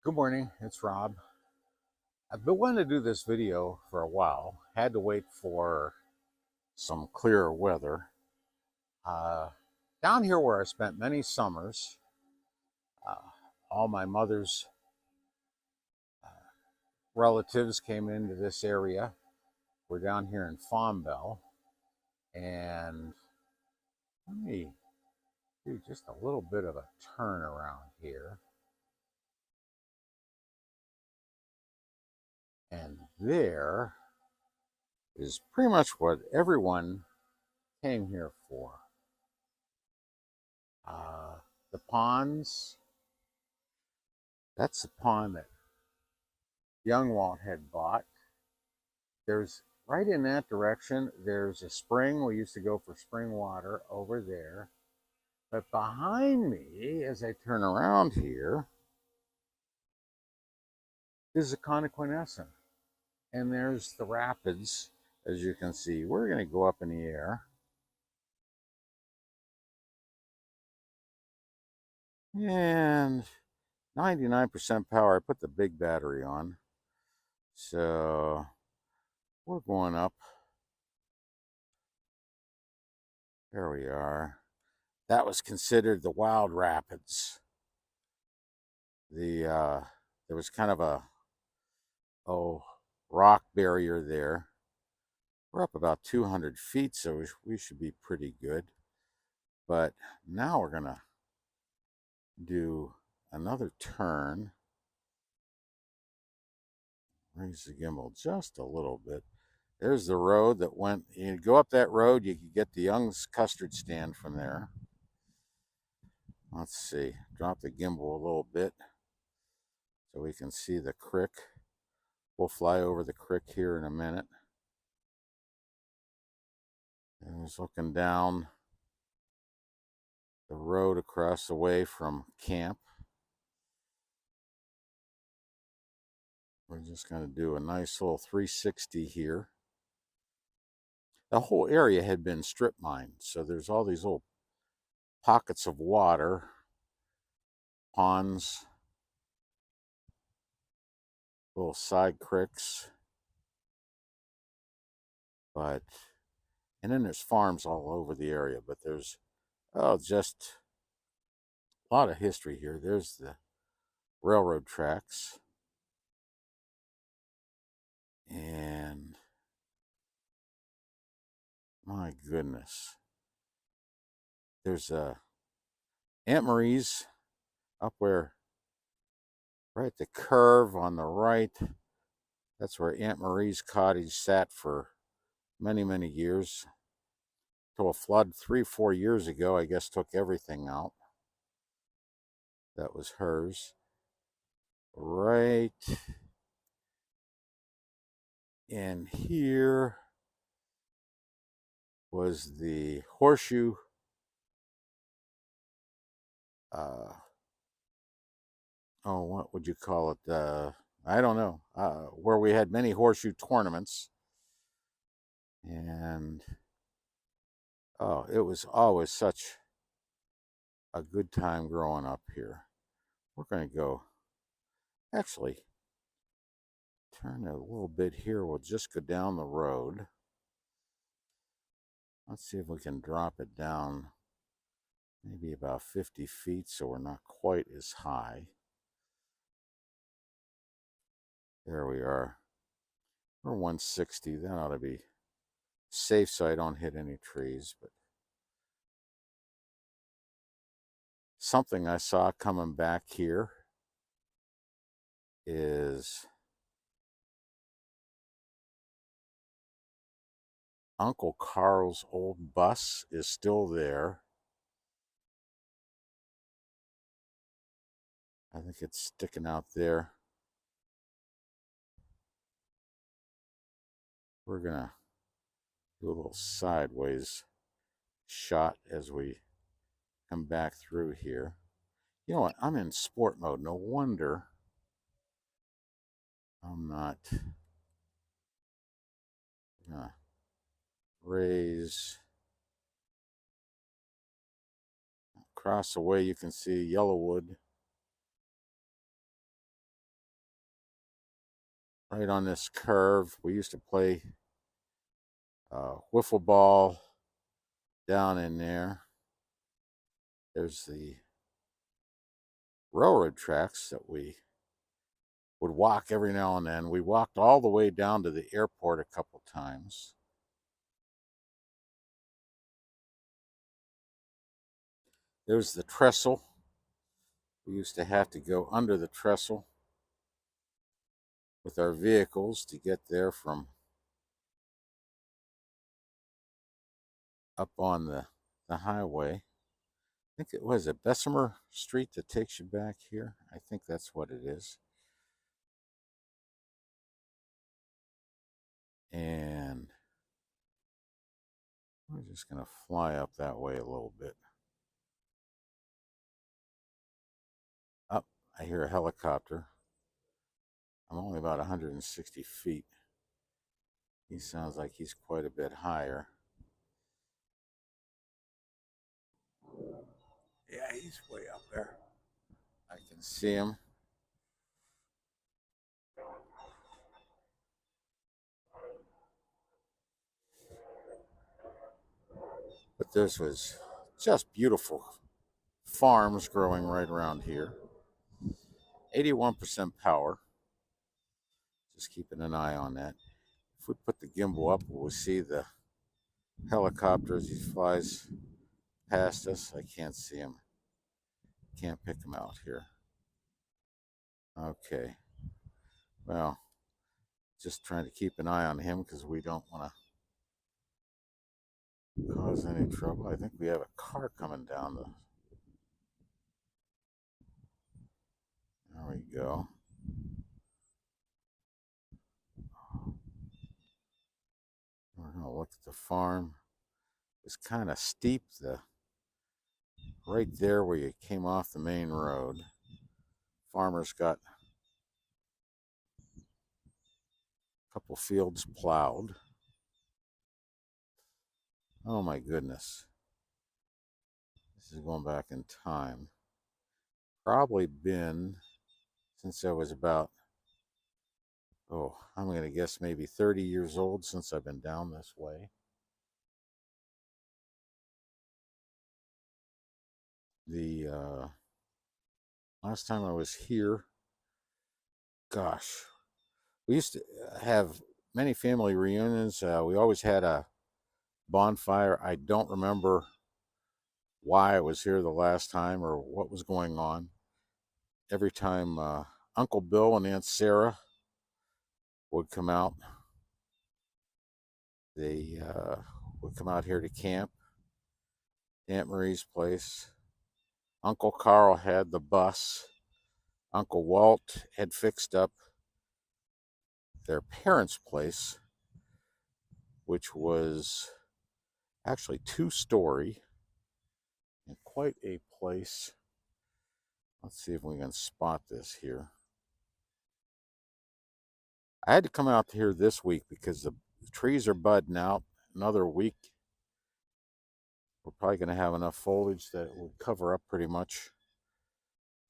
Good morning, it's Rob. I've been wanting to do this video for a while. Had to wait for some clearer weather. Uh, Down here where I spent many summers, uh, all my mother's uh, relatives came into this area. We're down here in Fombel, and let me do just a little bit of a turn around here. And there is pretty much what everyone came here for. Uh, the ponds, that's the pond that young Walt had bought. There's right in that direction, there's a spring. We used to go for spring water over there. But behind me, as I turn around here, is the Connequenessing. And there's the rapids, as you can see. We're going to go up in the air. And 99% power. I put the big battery on. So we're going up. There we are. That was considered the Wild Rapids. There was kind of a rock barrier there. We're up about 200 feet, so we should be pretty good. But now we're gonna do another turn. Raise the gimbal just a little bit. There's the road that went. You go up that road, you can get the Young's custard stand from there. Let's see. Drop the gimbal a little bit so we can see the creek. We'll fly over the creek here in a minute. And I was looking down the road across the way from camp. We're just going to do a nice little 360 here. The whole area had been strip mined, so there's all these little pockets of water, ponds, little side creeks. And then there's farms all over the area, but there's just a lot of history here. There's the railroad tracks. And my goodness, there's Aunt Marie's up where, right, the curve on the right. That's where Aunt Marie's cottage sat for many, many years. Till a flood 3-4 years ago, I guess, took everything out. That was hers. Right in here was the horseshoe what would you call it? I don't know. Where we had many horseshoe tournaments. And it was always such a good time growing up here. We're going to go, actually, turn a little bit here. We'll just go down the road. Let's see if we can drop it down maybe about 50 feet so we're not quite as high. There we are. We're 160. That ought to be safe so I don't hit any trees. But something I saw coming back here is Uncle Carl's old bus is still there. I think it's sticking out there. We're going to do a little sideways shot as we come back through here. You know what? I'm in sport mode. No wonder I'm not gonna raise. Across the way you can see Yellowwood. right on this curve. We used to play wiffle ball down in there. There's the railroad tracks that we would walk every now and then. We walked all the way down to the airport a couple times. There's the trestle. We used to have to go under the trestle with our vehicles to get there from up on the highway. I think it was a Bessemer Street that takes you back here. I think that's what it is. And we're just going to fly up that way a little bit. Up, I hear a helicopter. I'm only about 160 feet. He sounds like he's quite a bit higher. Yeah, he's way up there. I can see him. But this was just beautiful farms growing right around here. 81% power. Just keeping an eye on that. If we put the gimbal up, we'll see the helicopter as he flies past us. I can't see him. Can't pick him out here. Okay. Well, just trying to keep an eye on him because we don't want to cause any trouble. I think we have a car coming down the... There we go. We're going to look at the farm. It's kind of steep, right there where you came off the main road. Farmers got a couple fields plowed. Oh my goodness. This is going back in time. Probably been since I was about, I'm going to guess maybe 30 years old since I've been down this way. The last time I was here, gosh, we used to have many family reunions. We always had a bonfire. I don't remember why I was here the last time or what was going on. Every time Uncle Bill and Aunt Sarah would come out, they would come out here to camp. Aunt Marie's place. Uncle Carl had the bus. Uncle Walt had fixed up their parents' place, which was actually 2-story and quite a place. Let's see if we can spot this here. I had to come out here this week because the trees are budding out. Another week, we're probably going to have enough foliage that it would cover up pretty much,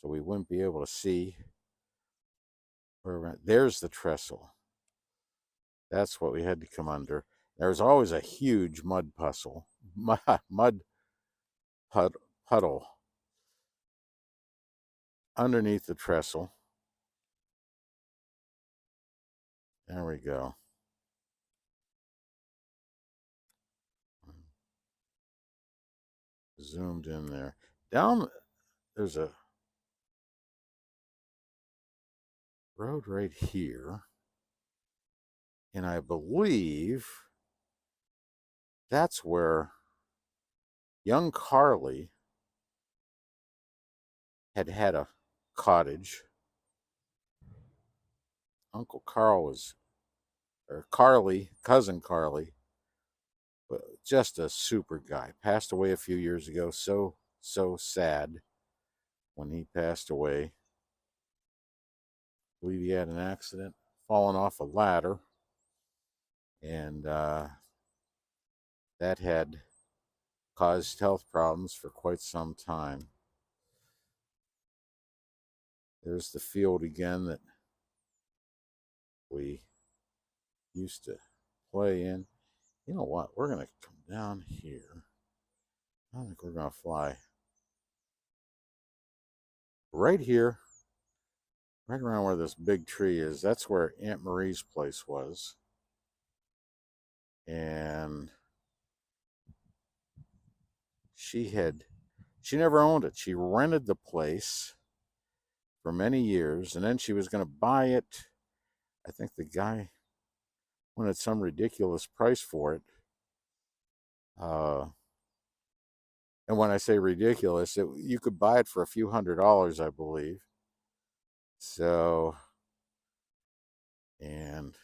so we wouldn't be able to see where we're at. There's the trestle. That's what we had to come under. There's always a huge mud puddle underneath the trestle. There we go. Zoomed in there. Down, there's a road right here. And I believe that's where young Carly had a cottage. Uncle Carl was, or Carly, cousin Carly, but just a super guy. Passed away a few years ago. So sad when he passed away. I believe he had an accident, falling off a ladder, and that had caused health problems for quite some time. There's the field again that we used to play in. You know what? We're going to come down here. I don't think we're going to fly. Right here, right around where this big tree is, that's where Aunt Marie's place was. And she never owned it. She rented the place for many years, and then she was going to buy it. I think the guy wanted some ridiculous price for it. And when I say ridiculous, you could buy it for a few $100s, I believe. So, and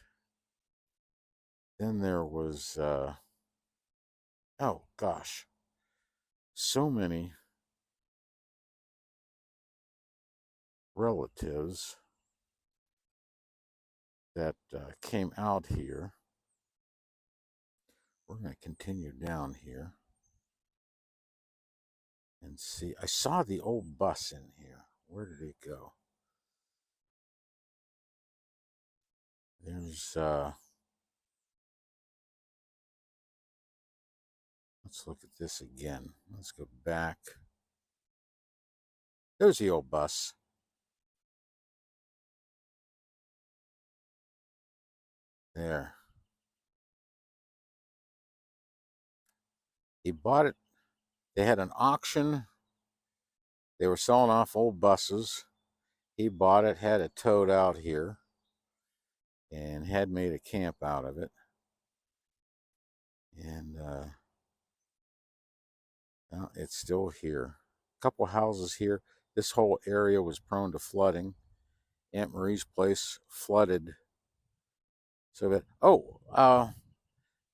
then there was, oh gosh, so many relatives that came out here. We're going to continue down here and see. I saw the old bus in here. Where did it go? There's, let's look at this again. Let's go back. There's the old bus. There. He bought it. They had an auction. They were selling off old buses. He bought it, had it towed out here, and had made a camp out of it. And well, it's still here. A couple houses here. This whole area was prone to flooding. Aunt Marie's place flooded. So that,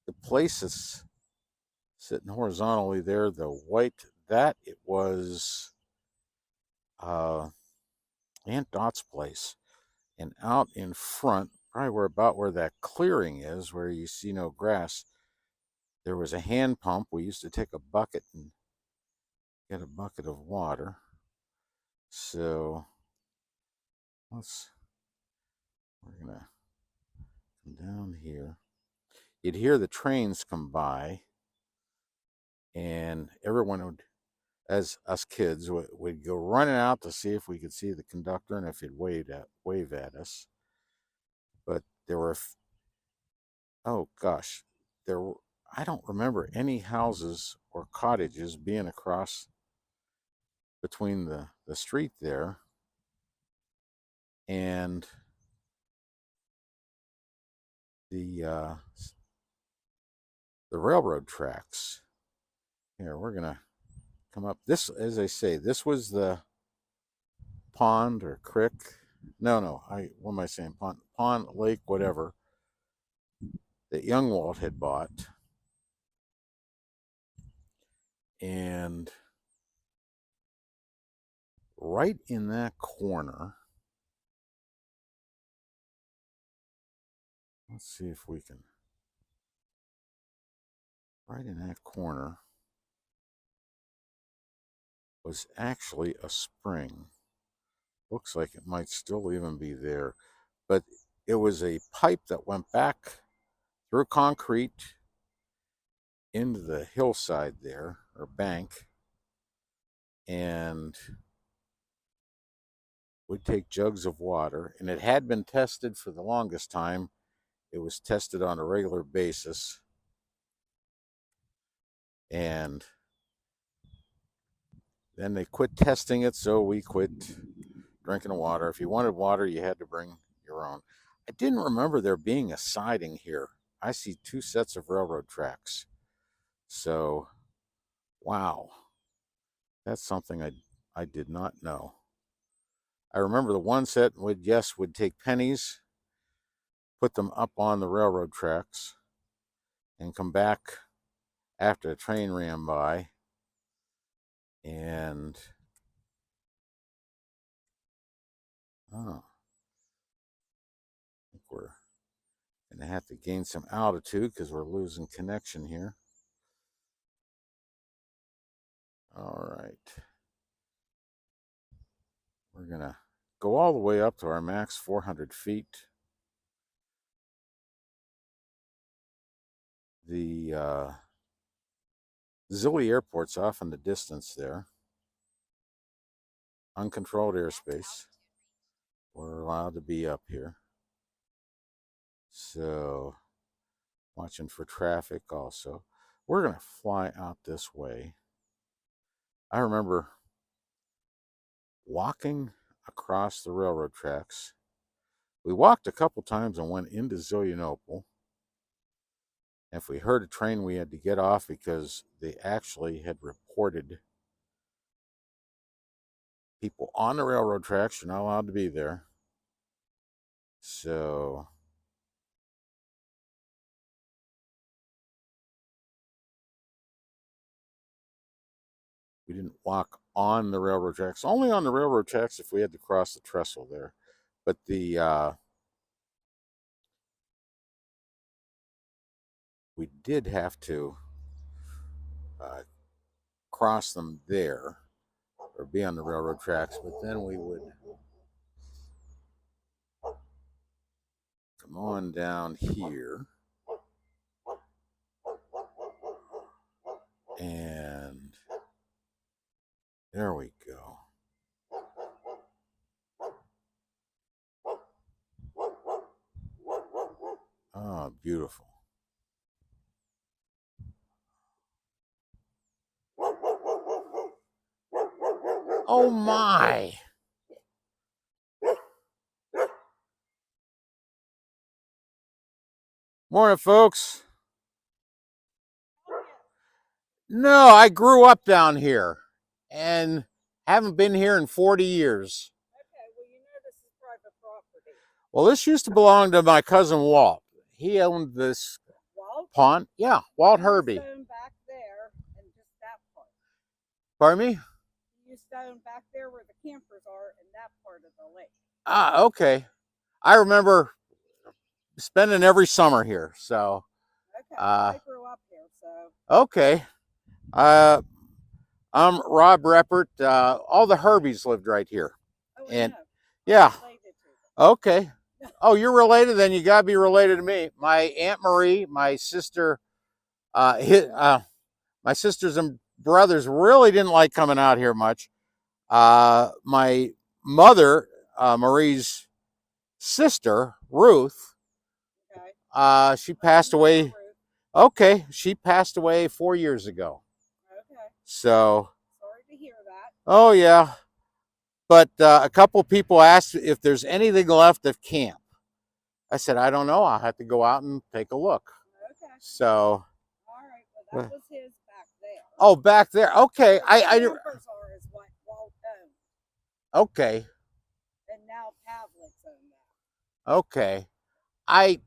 the place that's sitting horizontally there, the white, that it was Aunt Dot's place. And out in front, probably about where that clearing is, where you see no grass, there was a hand pump. We used to take a bucket and get a bucket of water. So we're gonna come down here. You'd hear the trains come by, and everyone would, as us kids, would go running out to see if we could see the conductor and if he'd wave at us. But there were, oh gosh, I don't remember any houses or cottages being across between the street there and the railroad tracks. Here, we're gonna come up. This, as I say, this was the pond or creek. No, what am I saying? Pond, lake, whatever, that young Walt had bought. And right in that corner, let's see if we can, right in that corner was actually a spring. Looks like it might still even be there, but it was a pipe that went back through concrete into the hillside there, or bank, and would take jugs of water. And it had been tested for the longest time. It was tested on a regular basis. And then they quit testing it, so we quit drinking water. If you wanted water, you had to bring your own. I didn't remember there being a siding here. I see 2 sets of railroad tracks. So, wow. That's something I did not know. I remember the one set would take pennies, put them up on the railroad tracks, and come back after the train ran by. And I think we're going to have to gain some altitude because we're losing connection here. All right. We're going to go all the way up to our max 400 feet. The Zilly Airport's off in the distance there. Uncontrolled airspace. We're allowed to be up here. So, watching for traffic also. We're going to fly out this way. I remember walking across the railroad tracks. We walked a couple times and went into Zillionople. If we heard a train, we had to get off because they actually had reported people on the railroad tracks. You're not allowed to be there. So we didn't walk on the railroad tracks. Only on the railroad tracks if we had to cross the trestle there. But we did have to cross them there or be on the railroad tracks, but then we would come on down here and there we go. Oh, beautiful. Oh my. Morning, folks. No, I grew up down here and haven't been here in 40 years. Okay, well, you know this is private property. Well, this used to belong to my cousin Walt. He owned this pond. Yeah, Walt Herbie. You used to own back there and just that part. Pardon me? You used to own back there where the campers are in that part of the lake. Ah, okay. I remember spending every summer here, so. Okay, I grew up here, so. Okay. I'm Rob Reppert. All the Herbies lived right here. Oh, and I know. yeah. Okay. Oh, you're related? Then you gotta be related to me. My Aunt Marie, my sister, my sisters and brothers really didn't like coming out here much. My mother, Marie's sister, Ruth, she passed away. Okay, she passed away 4 years ago. Okay. So. Sorry to hear that. Oh yeah, but a couple people asked if there's anything left of camp. I said I don't know. I'll have to go out and take a look. Okay. So. All right. Well, that was his back there. Oh, back there. Okay. The campers are is what Walt owned. Okay. And now Pavlik's own that. Okay. I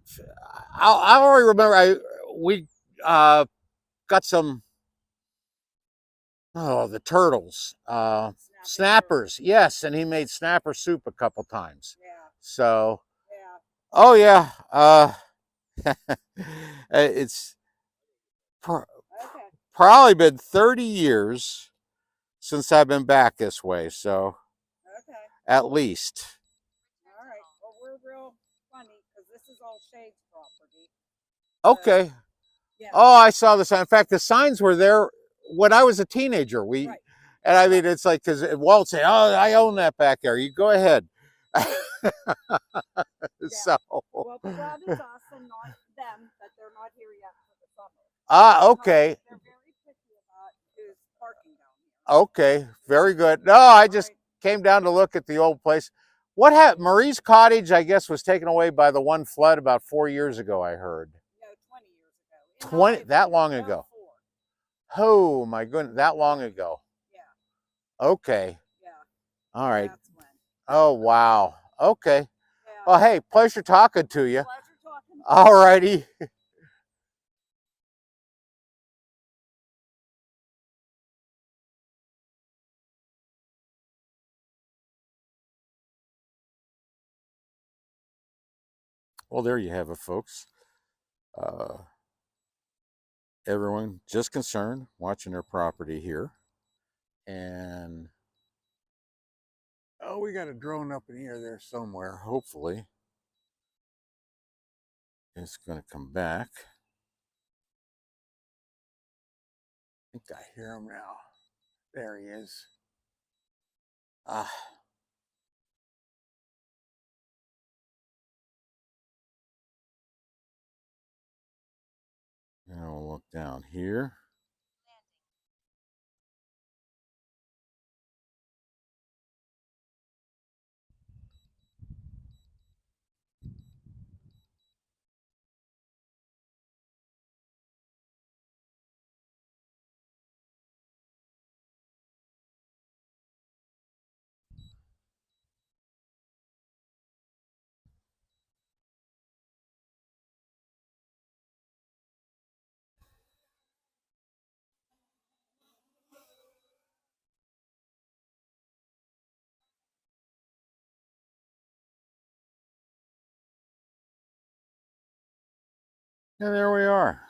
already remember. We got some. Oh, the turtles. Snappers. Yes, and he made snapper soup a couple times. Yeah. So. Yeah. Oh yeah. It's probably been 30 years since I've been back this way. So. Okay. At least. All right. Well, we're real funny because this is all Shade's property. Okay. So, yeah. Oh, I saw the sign. In fact, the signs were there when I was a teenager. Right. And I mean, it's like, because Walt said, "Oh, I own that back there. You go ahead." Yeah. So. Well, glad it's us and not them that they're not here yet for the summer. Ah, okay. They're very picky about who's parking down here. Okay, very good. No, I just came down to look at the old place. What happened? Marie's cottage, I guess, was taken away by the one flood about 4 years ago, I heard. No, 20 years ago. 20, that long ago? Oh, my goodness, that long ago. Yeah. Okay. Yeah. All right. That's when. Oh, wow. Okay. Yeah. Well, hey, pleasure talking to you. Pleasure talking to you. All righty. Well, there you have it, folks. Everyone just concerned watching their property here. And, oh, we got a drone up in the air there somewhere. Hopefully, it's going to come back. think I hear him now. There he is. Ah. Now we'll look down here. And there we are.